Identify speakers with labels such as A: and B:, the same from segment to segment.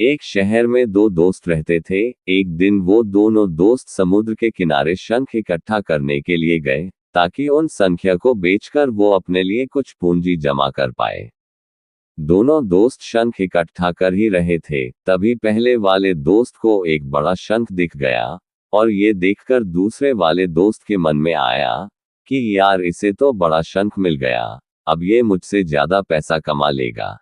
A: एक शहर में दो दोस्त रहते थे। एक दिन वो दोनों दोस्त समुद्र के किनारे शंख इकट्ठा करने के लिए गए, ताकि उन संख्या को बेचकर वो अपने लिए कुछ पूंजी जमा कर पाए। दोनों दोस्त शंख इकट्ठा कर ही रहे थे, तभी पहले वाले दोस्त को एक बड़ा शंख दिख गया, और ये देखकर दूसरे वाले दोस्त के मन में आया कि यार, इसे तो बड़ा शंख मिल गया, अब ये मुझसे ज्यादा पैसा कमा लेगा।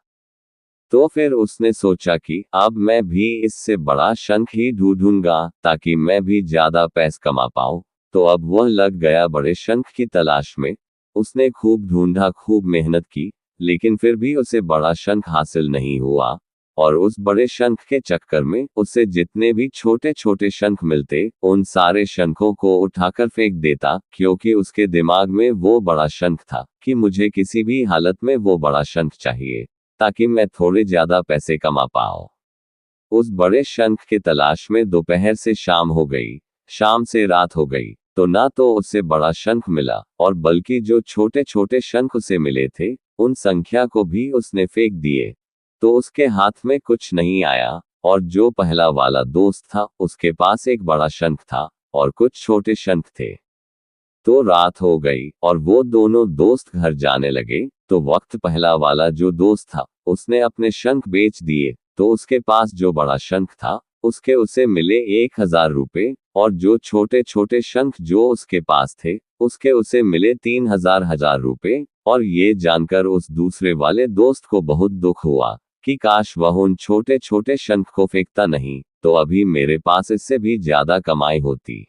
A: तो फिर उसने सोचा कि अब मैं भी इससे बड़ा शंख ही ढूंढूंगा, ताकि मैं भी ज्यादा पैसा कमा पाऊं। तो अब वह लग गया बड़े शंख की तलाश में। उसने खूब ढूंढा, खूब मेहनत की, लेकिन फिर भी उसे बड़ा शंख हासिल नहीं हुआ। और उस बड़े शंख के चक्कर में उसे जितने भी छोटे छोटे शंख मिलते, उन सारे शंखों को उठाकर फेंक देता, क्योंकि उसके दिमाग में वो बड़ा शंख था कि मुझे किसी भी हालत में वो बड़ा शंख चाहिए, ताकि मैं थोड़े ज्यादा पैसे कमा पाऊं। उस बड़े शंख की तलाश में दोपहर से शाम हो गई, शाम से रात हो गई, तो ना तो उसे बड़ा शंख मिला, और बल्कि जो छोटे छोटे शंख उसे मिले थे, उन संख्या को भी उसने फेंक दिए। तो उसके हाथ में कुछ नहीं आया, और जो पहला वाला दोस्त था, उसके पास एक बड़ा शंख था, और कुछ छोटे शंख थे। तो रात हो गई, और वो दोनों दोस्त घर जाने लगे। तो वक्त पहला वाला जो दोस्त था, उसने अपने शंख बेच दिए, तो उसके पास जो बड़ा शंख था, उसके उसे मिले 1000 रुपए, और जो छोटे छोटे शंख जो उसके पास थे, उसके उसे मिले 3000 रुपए। और ये जानकर उस दूसरे वाले दोस्त को बहुत दुख हुआ कि काश वह उन छोटे छोटे शंख को फेंकता नहीं, तो अभी मेरे पास इससे भी ज्यादा कमाई होती।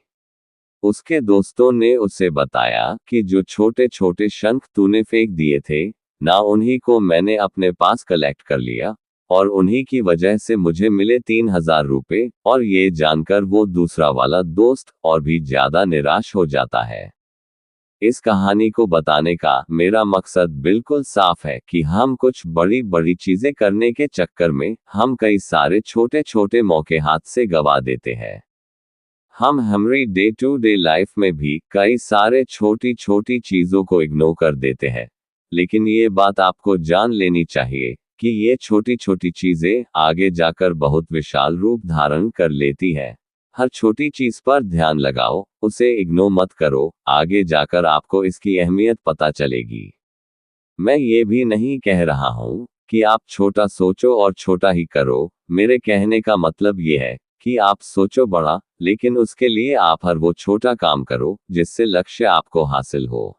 A: उसके दोस्तों ने उसे बताया कि जो छोटे छोटे शंख तूने फेंक दिए थे ना, उन्हीं को मैंने अपने पास कलेक्ट कर लिया, और उन्हीं की वजह से मुझे मिले 3000 रुपए। और ये जानकर वो दूसरा वाला दोस्त और भी ज्यादा निराश हो जाता है। इस कहानी को बताने का मेरा मकसद बिल्कुल साफ है कि हम कुछ बड़ी बड़ी चीजें करने के चक्कर में हम कई सारे छोटे छोटे मौके हाथ से गवा देते हैं। हम हमारी डे टू डे लाइफ में भी कई सारे छोटी छोटी चीजों को इग्नोर कर देते हैं, लेकिन ये बात आपको जान लेनी चाहिए कि ये छोटी छोटी चीजें आगे जाकर बहुत विशाल रूप धारण कर लेती है। हर छोटी चीज पर ध्यान लगाओ, उसे इग्नोर मत करो, आगे जाकर आपको इसकी अहमियत पता चलेगी। मैं ये भी नहीं कह रहा हूँ कि आप छोटा सोचो और छोटा ही करो। मेरे कहने का मतलब ये है कि आप सोचो बड़ा, लेकिन उसके लिए आप हर वो छोटा काम करो जिससे लक्ष्य आपको हासिल हो।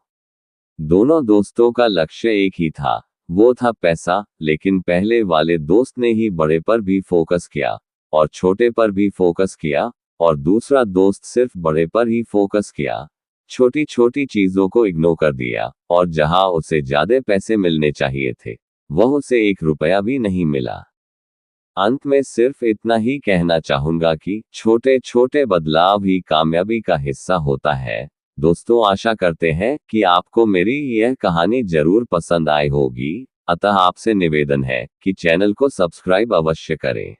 A: दोनों दोस्तों का लक्ष्य एक ही था, वो था पैसा, लेकिन पहले वाले दोस्त ने ही बड़े पर भी फोकस किया और छोटे पर भी फोकस किया, और दूसरा दोस्त सिर्फ बड़े पर ही फोकस किया, छोटी छोटी चीजों को इग्नोर कर दिया, और जहां उसे ज्यादा पैसे मिलने चाहिए थे, वह उसे 1 रुपया भी नहीं मिला। अंत में सिर्फ इतना ही कहना चाहूंगा कि छोटे छोटे बदलाव ही कामयाबी का हिस्सा होता है। दोस्तों, आशा करते हैं कि आपको मेरी यह कहानी जरूर पसंद आई होगी। अतः आपसे निवेदन है कि चैनल को सब्सक्राइब अवश्य करें।